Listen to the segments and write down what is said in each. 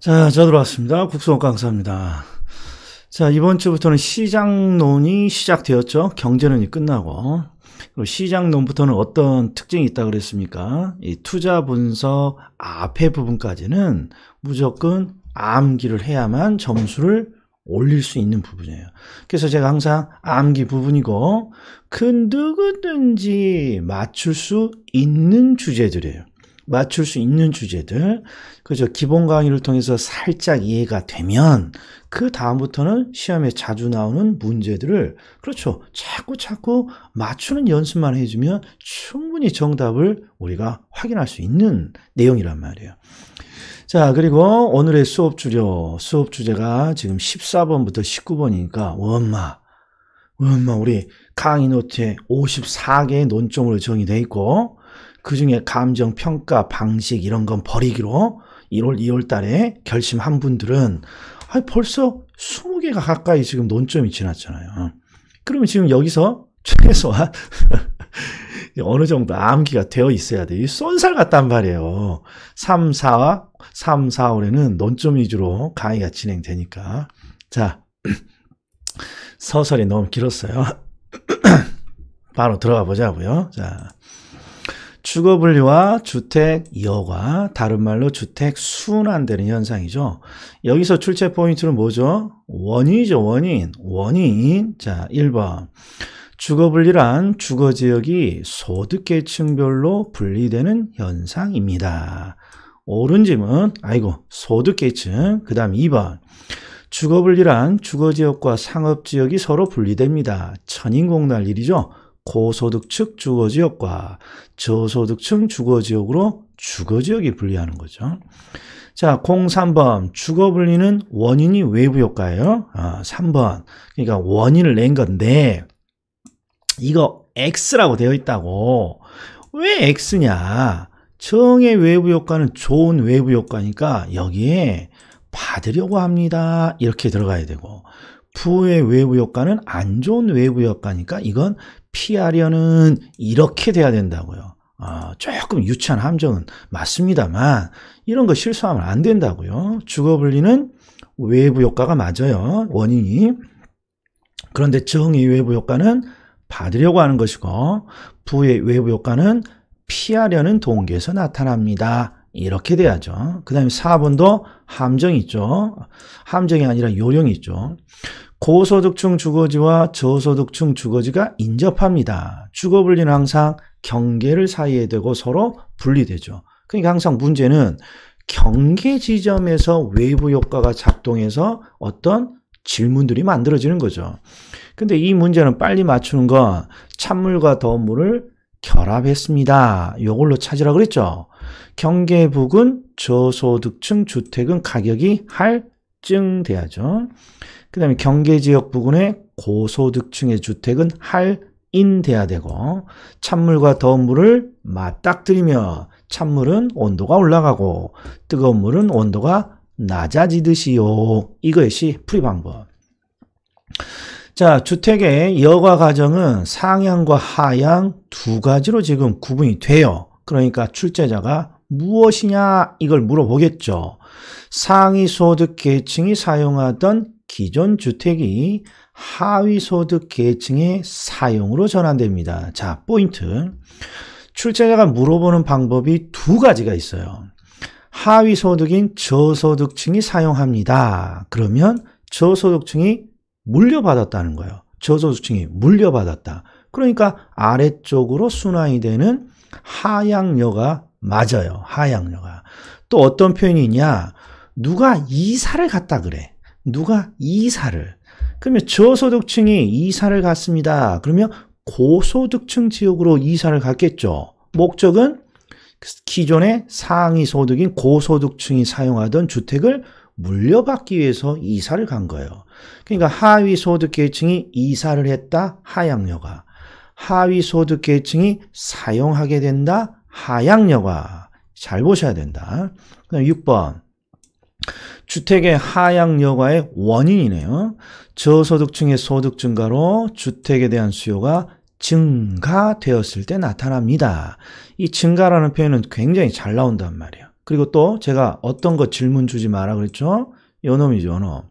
자, 저 들어왔습니다. 국수원 강사입니다. 자, 이번 주부터는 시장론이 시작되었죠. 경제론이 끝나고. 그리고 시장론부터는 어떤 특징이 있다고 그랬습니까? 이 투자 분석 앞에 부분까지는 무조건 암기를 해야만 점수를 올릴 수 있는 부분이에요. 그래서 제가 항상 암기 부분이고 그 누구든지 맞출 수 있는 주제들이에요. 맞출 수 있는 주제들. 그죠. 기본 강의를 통해서 살짝 이해가 되면 그 다음부터는 시험에 자주 나오는 문제들을 그렇죠. 자꾸 맞추는 연습만 해주면 충분히 정답을 우리가 확인할 수 있는 내용이란 말이에요. 자, 그리고 오늘의 수업 주제가 지금 14번부터 19번이니까 원마 우리 강의 노트에 54개의 논점으로 정의되어 있고 그 중에 감정, 평가, 방식 이런 건 버리기로 1월, 2월 달에 결심한 분들은 벌써 20개가 가까이 지금 논점이 지났잖아요. 그러면 지금 여기서 최소한 어느 정도 암기가 되어 있어야 돼요. 쏜살 같단 말이에요. 3, 4월에는 논점 위주로 강의가 진행되니까. 자, 서설이 너무 길었어요. 바로 들어가 보자고요. 자, 주거분리와 주택 이어가, 다른 말로 주택 순환되는 현상이죠. 여기서 출제 포인트는 뭐죠? 원인이죠. 원인. 자, 1번. 주거분리란 주거지역이 소득계층별로 분리되는 현상입니다. 옳은 질문. 소득계층. 그 다음 2번. 주거분리란 주거지역과 상업지역이 서로 분리됩니다. 천인공날 일이죠. 고소득층 주거지역과 저소득층 주거지역으로 주거지역이 분리하는 거죠. 자, 03번. 주거분리는 원인이 외부효과예요. 3번. 그러니까 원인을 낸 건데 이거 X라고 되어 있다고. 왜 X냐? 정의 외부효과는 좋은 외부효과니까 여기에 받으려고 합니다. 이렇게 들어가야 되고 부의 외부효과는 안 좋은 외부효과니까 이건 피하려는 이렇게 돼야 된다고요. 조금 유치한 함정은 맞습니다만 이런 거 실수하면 안 된다고요. 주거분리는 외부효과가 맞아요. 원인이. 그런데 정의 외부효과는 받으려고 하는 것이고 부의 외부효과는 피하려는 동기에서 나타납니다. 이렇게 돼야죠. 그 다음에 4번도 함정이 있죠. 함정이 아니라 요령이 있죠. 고소득층 주거지와 저소득층 주거지가 인접합니다. 주거분리는 항상 경계를 사이에 두고 서로 분리되죠. 그러니까 항상 문제는 경계 지점에서 외부 효과가 작동해서 어떤 질문들이 만들어지는 거죠. 근데 이 문제는 빨리 맞추는 건 찬물과 더운 물을 결합했습니다. 이걸로 찾으라고 그랬죠. 경계 부근 저소득층 주택은 가격이 할증돼야죠. 그 다음에 경계지역 부근의 고소득층의 주택은 할인돼야 되고 찬물과 더운 물을 맞닥뜨리며 찬물은 온도가 올라가고 뜨거운 물은 온도가 낮아지듯이요. 이것이 풀이 방법. 자, 주택의 여과 과정은 상향과 하향 두 가지로 지금 구분이 돼요. 그러니까 출제자가 무엇이냐 이걸 물어보겠죠. 상위 소득 계층이 사용하던 기존 주택이 하위 소득 계층의 사용으로 전환됩니다. 자, 포인트. 출제자가 물어보는 방법이 두 가지가 있어요. 하위 소득인 저소득층이 사용합니다. 그러면 저소득층이 물려받았다는 거예요. 저소득층이 물려받았다. 그러니까 아래쪽으로 순환이 되는 하향여가 맞아요. 하향여가. 또 어떤 표현이 있냐? 누가 이사를 갔다 그래. 누가 이사를. 그러면 저소득층이 이사를 갔습니다. 그러면 고소득층 지역으로 이사를 갔겠죠. 목적은 기존의 상위 소득인 고소득층이 사용하던 주택을 물려받기 위해서 이사를 간 거예요. 그러니까 하위 소득 계층이 이사를 했다. 하향여가. 하위 소득 계층이 사용하게 된다. 하향여가. 잘 보셔야 된다. 그다음 6번. 주택의 하향여가의 원인이네요. 저소득층의 소득 증가로 주택에 대한 수요가 증가되었을 때 나타납니다. 이 증가라는 표현은 굉장히 잘 나온단 말이에요. 그리고 또 제가 어떤 거 질문 주지 마라 그랬죠? 요 놈이죠, 요 놈.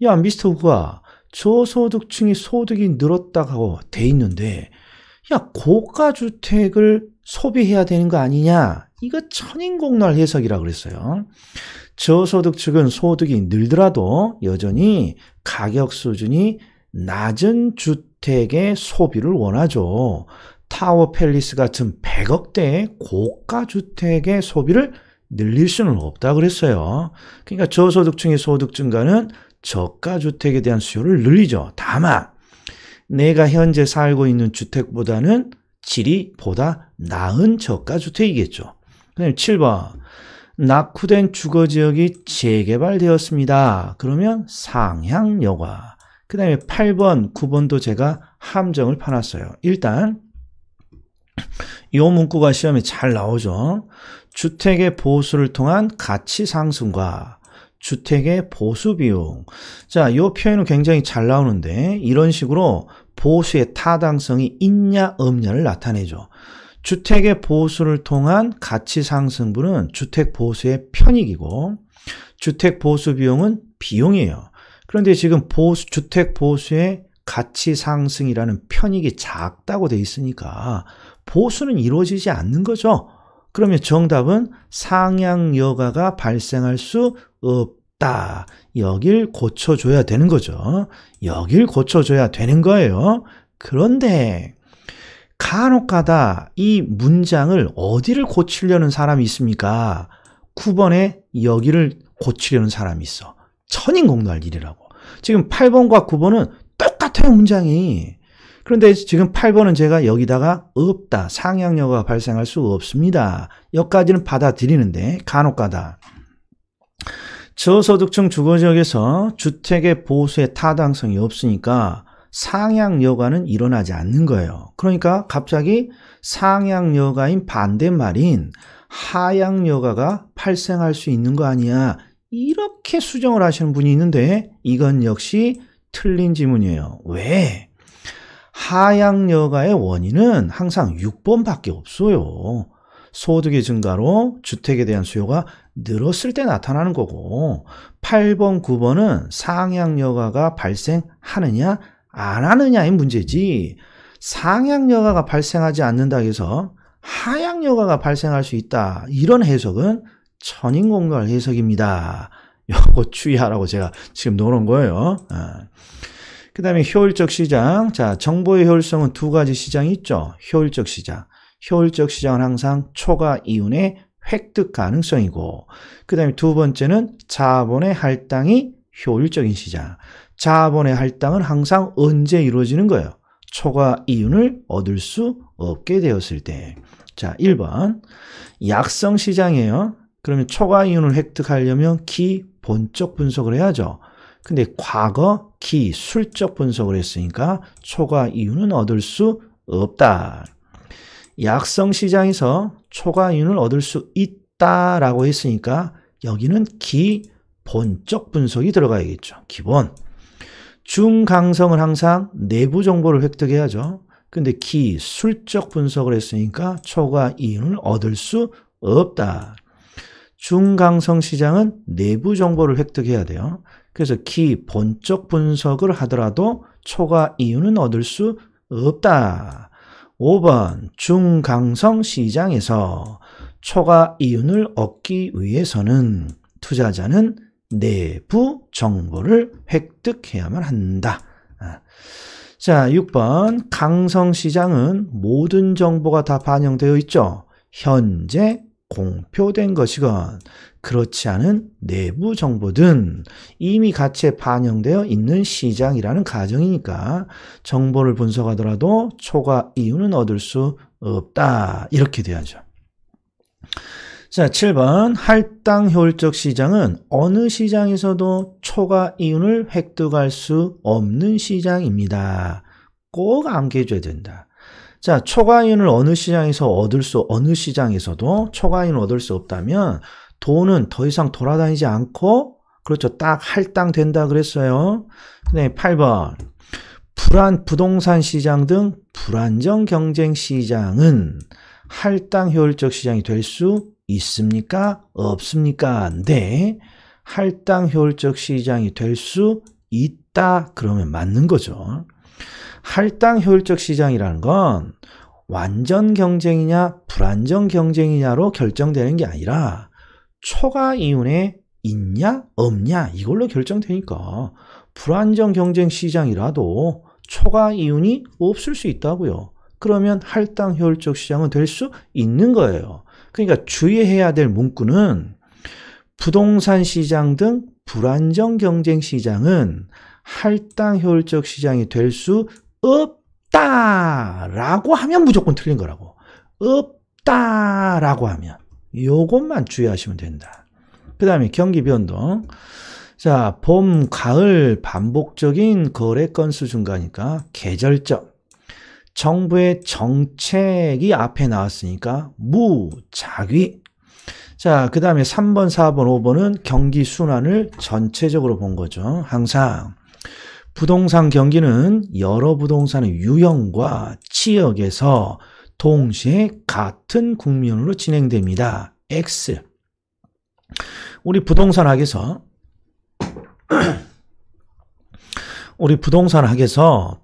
야, 미스터 우가 저소득층이 소득이 늘었다고 돼 있는데 야, 고가주택을 소비해야 되는 거 아니냐? 이거 천인공날 해석이라 그랬어요. 저소득층은 소득이 늘더라도 여전히 가격 수준이 낮은 주택의 소비를 원하죠. 타워 팰리스 같은 100억대의 고가 주택의 소비를 늘릴 수는 없다 그랬어요. 그러니까 저소득층의 소득 증가는 저가 주택에 대한 수요를 늘리죠. 다만 내가 현재 살고 있는 주택보다는 질이 보다 나은 저가 주택이겠죠. 그다음에 7번 낙후된 주거지역이 재개발되었습니다. 그러면 상향여가. 그 다음에 8번, 9번도 제가 함정을 파놨어요. 일단 이 문구가 시험에 잘 나오죠. 주택의 보수를 통한 가치 상승과 주택의 보수 비용. 자, 이 표현은 굉장히 잘 나오는데 이런 식으로 보수의 타당성이 있냐 없냐를 나타내죠. 주택의 보수를 통한 가치 상승분은 주택 보수의 편익이고 주택 보수 비용은 비용이에요. 그런데 지금 주택 보수의 가치 상승이라는 편익이 작다고 돼 있으니까 보수는 이루어지지 않는 거죠. 그러면 정답은 상향여가가 발생할 수 없다. 여길 고쳐줘야 되는 거죠. 여길 고쳐줘야 되는 거예요. 그런데 간혹가다 이 문장을 어디를 고치려는 사람이 있습니까? 9번에 여기를 고치려는 사람이 있어. 천인공날 일이라고. 지금 8번과 9번은 똑같아요, 문장이. 그런데 지금 8번은 제가 여기다가 없다. 상향여가가 발생할 수 없습니다. 여기까지는 받아들이는데 간혹가다. 저소득층 주거지역에서 주택의 보수의 타당성이 없으니까 상향여가는 일어나지 않는 거예요. 그러니까 갑자기 상향여가인 반대말인 하향여가가 발생할 수 있는 거 아니야. 이렇게 수정을 하시는 분이 있는데 이건 역시 틀린 지문이에요. 왜? 하향여가의 원인은 항상 6번밖에 없어요. 소득의 증가로 주택에 대한 수요가 늘었을 때 나타나는 거고 8번, 9번은 상향여가가 발생하느냐 안 하느냐의 문제지 상향여가가 발생하지 않는다고 해서 하향여가가 발생할 수 있다. 이런 해석은 천인공갈 해석입니다. 요거 주의하라고 제가 지금 놓은 거예요. 그 다음에 효율적 시장. 자, 정보의 효율성은 두 가지 시장이 있죠. 효율적 시장. 효율적 시장은 항상 초과 이윤의 획득 가능성이고 그 다음에 두 번째는 자본의 할당이 효율적인 시장. 자본의 할당은 항상 언제 이루어지는 거예요? 초과 이윤을 얻을 수 없게 되었을 때. 자, 1번 약성 시장이에요. 그러면 초과 이윤을 획득하려면 기본적 분석을 해야죠. 근데 과거 기술적 분석을 했으니까 초과 이윤은 얻을 수 없다. 약성 시장에서 초과 이윤을 얻을 수 있다라고 했으니까 여기는 기본적 분석이 들어가야겠죠. 기본. 중강성은 항상 내부 정보를 획득해야죠. 근데 기술적 분석을 했으니까 초과 이윤을 얻을 수 없다. 중강성 시장은 내부 정보를 획득해야 돼요. 그래서 기본적 분석을 하더라도 초과 이윤은 얻을 수 없다. 5번 중강성 시장에서 초과 이윤을 얻기 위해서는 투자자는 내부 정보를 획득해야만 한다. 자, 6번 강성 시장은 모든 정보가 다 반영되어 있죠. 현재 공표된 것이건 그렇지 않은 내부 정보든 이미 가치에 반영되어 있는 시장이라는 가정이니까 정보를 분석하더라도 초과 이윤은 얻을 수 없다. 이렇게 돼야죠. 자, 7번 할당 효율적 시장은 어느 시장에서도 초과 이윤을 획득할 수 없는 시장입니다. 꼭 암기해줘야 된다. 자, 초과 이윤을 어느 시장에서도 초과 이윤을 얻을 수 없다면 돈은 더 이상 돌아다니지 않고 그렇죠. 딱 할당된다 그랬어요. 그다음에 8번 부동산 시장 등 불안정 경쟁 시장은 할당 효율적 시장이 될 수 있습니까? 없습니까? 네. 할당 효율적 시장이 될 수 있다. 그러면 맞는 거죠. 할당 효율적 시장이라는 건 완전 경쟁이냐 불완전 경쟁이냐로 결정되는 게 아니라 초과 이윤에 있냐 없냐 이걸로 결정되니까 불완전 경쟁 시장이라도 초과 이윤이 없을 수 있다고요. 그러면 할당 효율적 시장은 될 수 있는 거예요. 그러니까 주의해야 될 문구는 부동산 시장 등 불완전 경쟁 시장은 할당 효율적 시장이 될 수 없다라고 하면 무조건 틀린 거라고. 없다라고 하면 요것만 주의하시면 된다. 그 다음에 경기 변동. 자, 봄, 가을 반복적인 거래 건수 증가니까 계절적. 정부의 정책이 앞에 나왔으니까 무작위. 자, 그 다음에 3번, 4번, 5번은 경기 순환을 전체적으로 본 거죠. 항상 부동산 경기는 여러 부동산의 유형과 지역에서 동시에 같은 국면으로 진행됩니다. X. 우리 부동산학에서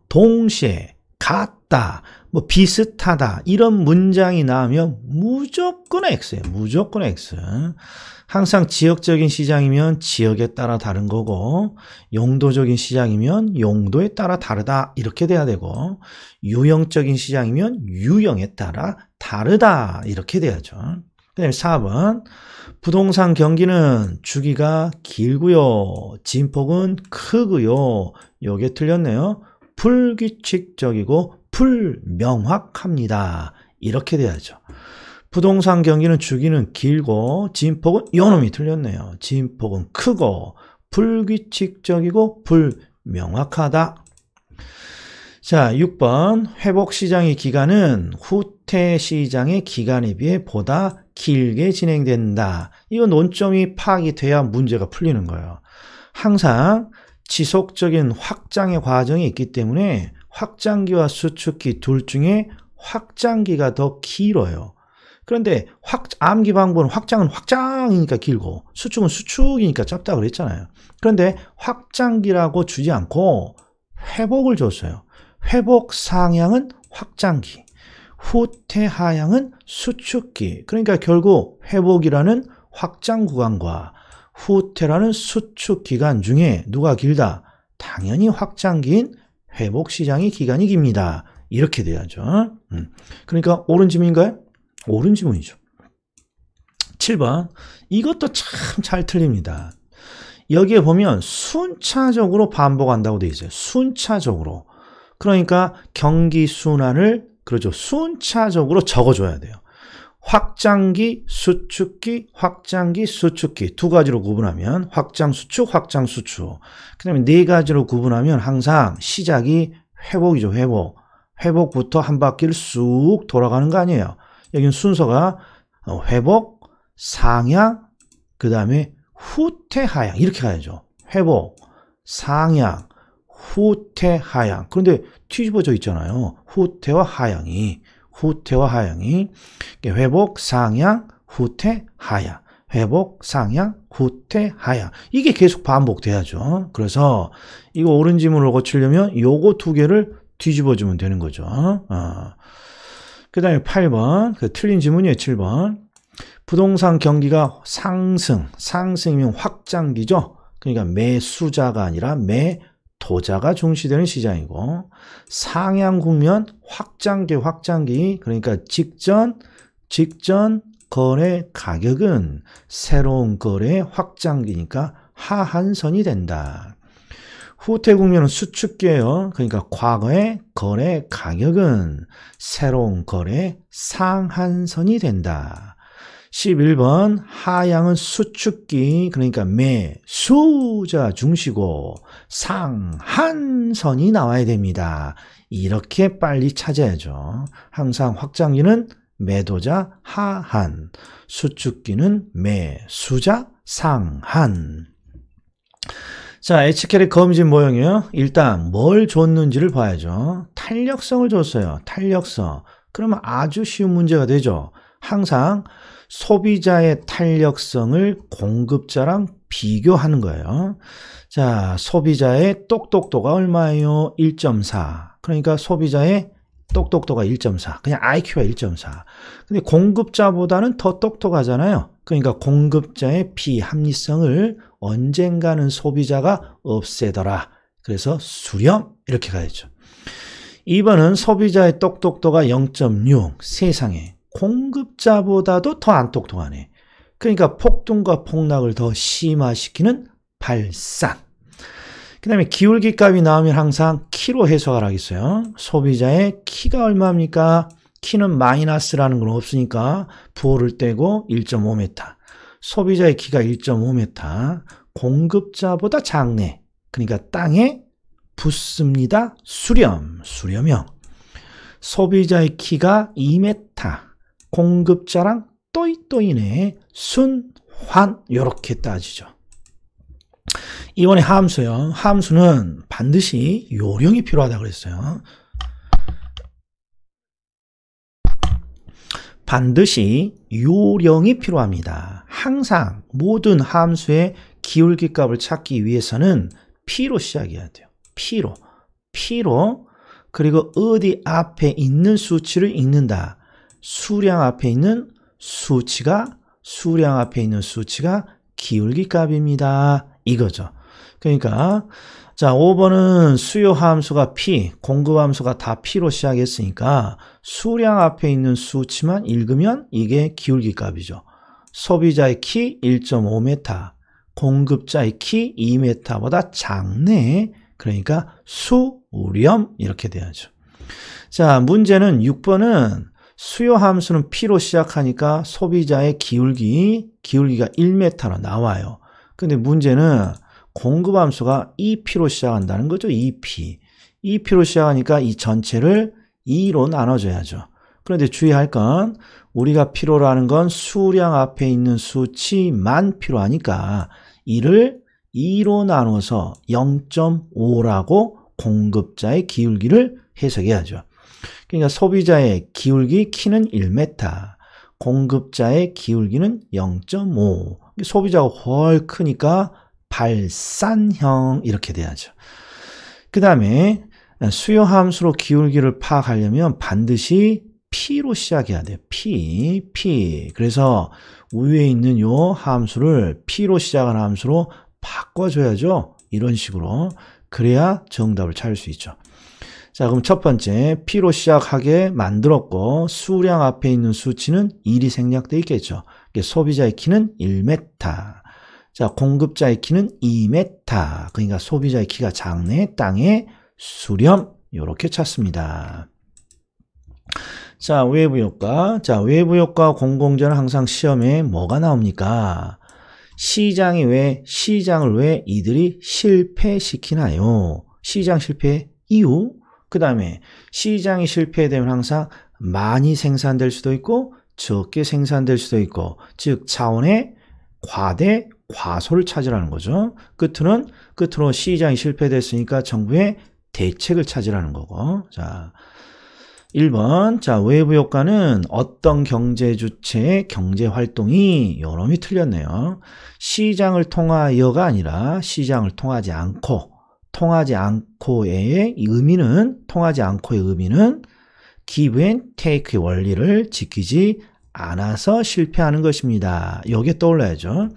동시에 같다, 뭐 비슷하다 이런 문장이 나오면 무조건 X예요. 무조건 X. 항상 지역적인 시장이면 지역에 따라 다른 거고 용도적인 시장이면 용도에 따라 다르다 이렇게 돼야 되고 유형적인 시장이면 유형에 따라 다르다 이렇게 돼야죠. 그 다음에 4번 부동산 경기는 주기가 길고요. 진폭은 크고요. 요게 틀렸네요. 불규칙적이고 불명확합니다. 이렇게 돼야죠. 부동산 경기는 주기는 길고 진폭은 요놈이 틀렸네요. 진폭은 크고 불규칙적이고 불명확하다. 자, 6번 회복시장의 기간은 후퇴시장의 기간에 비해 보다 길게 진행된다. 이거 논점이 파악이 돼야 문제가 풀리는 거예요. 항상 지속적인 확장의 과정이 있기 때문에 확장기와 수축기 둘 중에 확장기가 더 길어요. 그런데 암기 방법은 확장은 확장이니까 길고 수축은 수축이니까 짧다고 그랬잖아요. 그런데 확장기라고 주지 않고 회복을 줬어요. 회복 상향은 확장기, 후퇴 하향은 수축기. 그러니까 결국 회복이라는 확장 구간과 후퇴라는 수축 기간 중에 누가 길다? 당연히 확장기인 회복 시장의 기간이 깁니다. 이렇게 돼야죠. 그러니까 옳은 지문인가요? 옳은 지문이죠. 7번. 이것도 참 잘 틀립니다. 여기에 보면 순차적으로 반복한다고 되어 있어요. 순차적으로. 그러니까 경기 순환을 그렇죠. 순차적으로 적어줘야 돼요. 확장기, 수축기, 확장기, 수축기 두 가지로 구분하면 확장, 수축, 확장, 수축. 그 다음에 네 가지로 구분하면 항상 시작이 회복이죠. 회복. 회복부터 한 바퀴를 쑥 돌아가는 거 아니에요. 여기는 순서가 회복, 상향, 그 다음에 후퇴, 하향 이렇게 가야죠. 회복, 상향, 후퇴, 하향. 그런데 뒤집어져 있잖아요. 후퇴와 하향이. 회복, 상향, 후퇴, 하향. 회복, 상향, 후퇴, 하향. 이게 계속 반복돼야죠. 그래서 이거 옳은 지문을 고치려면 요거 두 개를 뒤집어주면 되는 거죠. 그 다음에 8번. 그 틀린 지문이에요. 7번. 부동산 경기가 상승이면 확장기죠. 그러니까 매수자가 아니라 매도자가 중시되는 시장이고, 상향 국면 확장기 그러니까 직전 거래 가격은 새로운 거래 확장기니까 하한선이 된다. 후퇴 국면은 수축기예요. 그러니까 과거의 거래 가격은 새로운 거래 상한선이 된다. 11번 하향은 수축기 그러니까 매수자 중시고 상한선이 나와야 됩니다. 이렇게 빨리 찾아야죠. 항상 확장기는 매도자 하한, 수축기는 매수자 상한. 자, H캐릭 검진 모형이요. 일단 뭘 줬는지를 봐야죠. 탄력성을 줬어요. 탄력성. 그러면 아주 쉬운 문제가 되죠. 항상 소비자의 탄력성을 공급자랑 비교하는 거예요. 자, 소비자의 똑똑도가 얼마예요? 1.4. 그러니까 소비자의 똑똑도가 1.4. 그냥 IQ가 1.4. 근데 공급자보다는 더 똑똑하잖아요. 그러니까 공급자의 비합리성을 언젠가는 소비자가 없애더라. 그래서 수렴 이렇게 가야죠. 2번은 소비자의 똑똑도가 0.6. 세상에 공급자보다도 더 안 똑똑하네. 그러니까 폭등과 폭락을 더 심화시키는 발산. 그 다음에 기울기 값이 나오면 항상 키로 해석을 하겠어요. 소비자의 키가 얼마입니까? 키는 마이너스라는 건 없으니까 부호를 떼고 1.5m. 소비자의 키가 1.5m. 공급자보다 작네. 그러니까 땅에 붙습니다. 수렴형. 소비자의 키가 2m. 공급자랑 또이또이네. 순환. 요렇게 따지죠. 이번에 함수요. 함수는 반드시 요령이 필요하다고 그랬어요. 반드시 요령이 필요합니다. 항상 모든 함수의 기울기 값을 찾기 위해서는 P로 시작해야 돼요. P로. 그리고 어디 앞에 있는 수치를 읽는다. 수량 앞에 있는 수치가 기울기 값입니다. 이거죠. 그러니까 자 5번은 수요 함수가 P, 공급 함수가 다 P로 시작했으니까 수량 앞에 있는 수치만 읽으면 이게 기울기 값이죠. 소비자의 키 1.5m, 공급자의 키 2m보다 작네. 그러니까 수렴 이렇게 돼야죠. 자 문제는 6번은 수요 함수는 P로 시작하니까 소비자의 기울기가 1m로 나와요. 근데 문제는 공급 함수가 2P로 시작한다는 거죠. 2P로 시작하니까 이 전체를 2로 나눠줘야죠. 그런데 주의할 건 우리가 필요로 하는 건 수량 앞에 있는 수치만 필요하니까 이를 2로 나눠서 0.5라고 공급자의 기울기를 해석해야죠. 그러니까 소비자의 기울기 키는 1m, 공급자의 기울기는 0.5. 소비자가 훨 크니까 발산형 이렇게 돼야죠. 그 다음에 수요 함수로 기울기를 파악하려면 반드시 P로 시작해야 돼요. P. 그래서 위에 있는 요 함수를 P로 시작하는 함수로 바꿔줘야죠. 이런 식으로. 그래야 정답을 찾을 수 있죠. 자, 그럼 첫 번째 P로 시작하게 만들었고 수량 앞에 있는 수치는 1이 생략되어 있겠죠. 소비자의 키는 1m. 자, 공급자의 키는 2m. 그러니까 소비자의 키가 작네. 땅에 수렴. 이렇게 찾습니다. 자, 외부 효과. 자, 외부 효과 공공전은 항상 시험에 뭐가 나옵니까? 시장을 왜 이들이 실패시키나요? 시장 실패 이유? 그 다음에 시장이 실패되면 항상 많이 생산될 수도 있고 적게 생산될 수도 있고 즉 차원의 과대 과소를 찾으라는 거죠. 끝으로 시장이 실패됐으니까 정부의 대책을 찾으라는 거고. 자, 1번. 자, 외부 효과는 어떤 경제 주체의 경제 활동이 요놈이 틀렸네요. 시장을 통하여가 아니라 시장을 통하지 않고의 의미는 give and take의 원리를 지키지 않아서 실패하는 것입니다. 요게 떠올라야죠.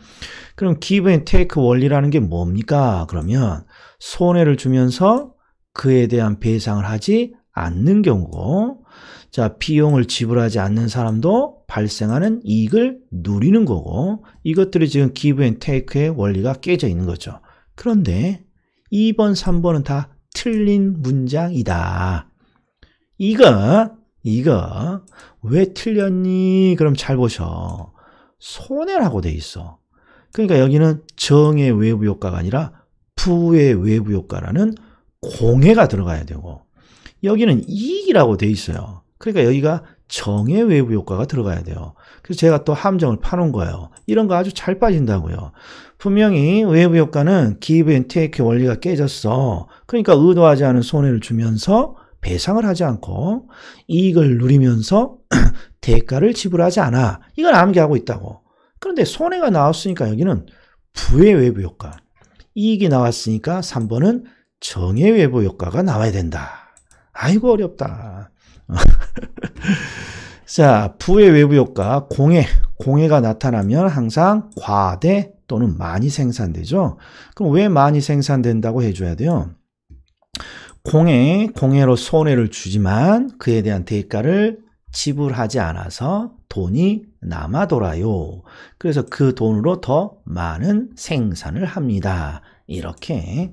그럼 give and take 원리라는 게 뭡니까? 그러면 손해를 주면서 그에 대한 배상을 하지 않는 경우고, 자, 비용을 지불하지 않는 사람도 발생하는 이익을 누리는 거고, 이것들이 지금 give and take의 원리가 깨져 있는 거죠. 그런데 2번, 3번은 다 틀린 문장이다. 이거 왜 틀렸니? 그럼 잘 보셔. 손해라고 돼 있어. 그러니까 여기는 정의 외부 효과가 아니라 부의 외부 효과라는 공해가 들어가야 되고, 여기는 이익이라고 돼 있어요. 그러니까 여기가 정의 외부 효과가 들어가야 돼요. 그래서 제가 또 함정을 파놓은 거예요. 이런 거 아주 잘 빠진다고요. 분명히 외부 효과는 give and take 원리가 깨졌어. 그러니까 의도하지 않은 손해를 주면서 배상을 하지 않고 이익을 누리면서 대가를 지불하지 않아. 이건 암기하고 있다고. 그런데 손해가 나왔으니까 여기는 부의 외부 효과. 이익이 나왔으니까 3번은 정의 외부 효과가 나와야 된다. 아이고 어렵다. 자, 부의 외부 효과 공해가 나타나면 항상 과대 또는 많이 생산되죠. 그럼 왜 많이 생산된다고 해줘야 돼요? 공해로 손해를 주지만 그에 대한 대가를 지불하지 않아서 돈이 남아 돌아요. 그래서 그 돈으로 더 많은 생산을 합니다. 이렇게.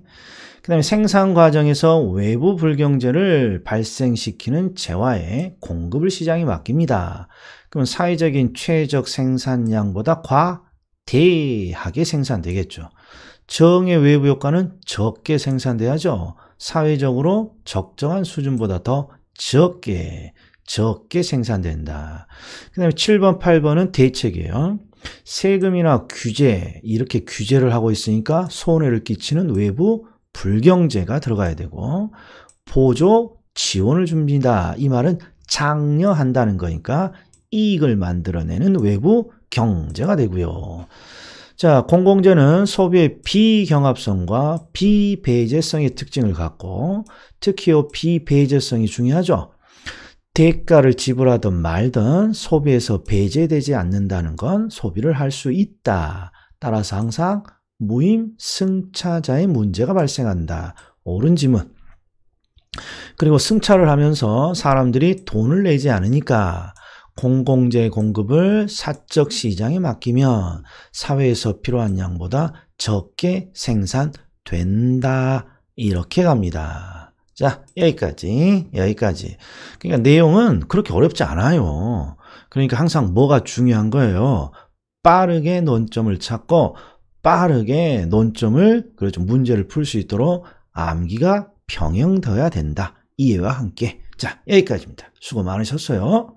그 다음에 생산 과정에서 외부 불경제를 발생시키는 재화의 공급을 시장에 맡깁니다. 그럼 사회적인 최적 생산량보다 과대하게 생산되겠죠. 정의 외부 효과는 적게 생산돼야죠. 사회적으로 적정한 수준보다 더 적게 생산된다. 그 다음에 7번, 8번은 대책이에요. 세금이나 규제, 이렇게 규제를 하고 있으니까 손해를 끼치는 외부 불경제가 들어가야 되고, 보조, 지원을 줍니다. 이 말은 장려한다는 거니까 이익을 만들어내는 외부 경제가 되고요. 자, 공공재는 소비의 비경합성과 비배제성의 특징을 갖고, 특히 이 비배제성이 중요하죠. 대가를 지불하든 말든 소비에서 배제되지 않는다는 건 소비를 할 수 있다. 따라서 항상 무임승차자의 문제가 발생한다. 옳은 지문. 그리고 승차를 하면서 사람들이 돈을 내지 않으니까 공공재 공급을 사적 시장에 맡기면 사회에서 필요한 양보다 적게 생산된다. 이렇게 갑니다. 자, 여기까지. 그러니까 내용은 그렇게 어렵지 않아요. 그러니까 항상 뭐가 중요한 거예요. 빠르게 논점을 찾고 빠르게 논점을, 그렇죠, 문제를 풀 수 있도록 암기가 병행되어야 된다. 이해와 함께. 자, 여기까지입니다. 수고 많으셨어요.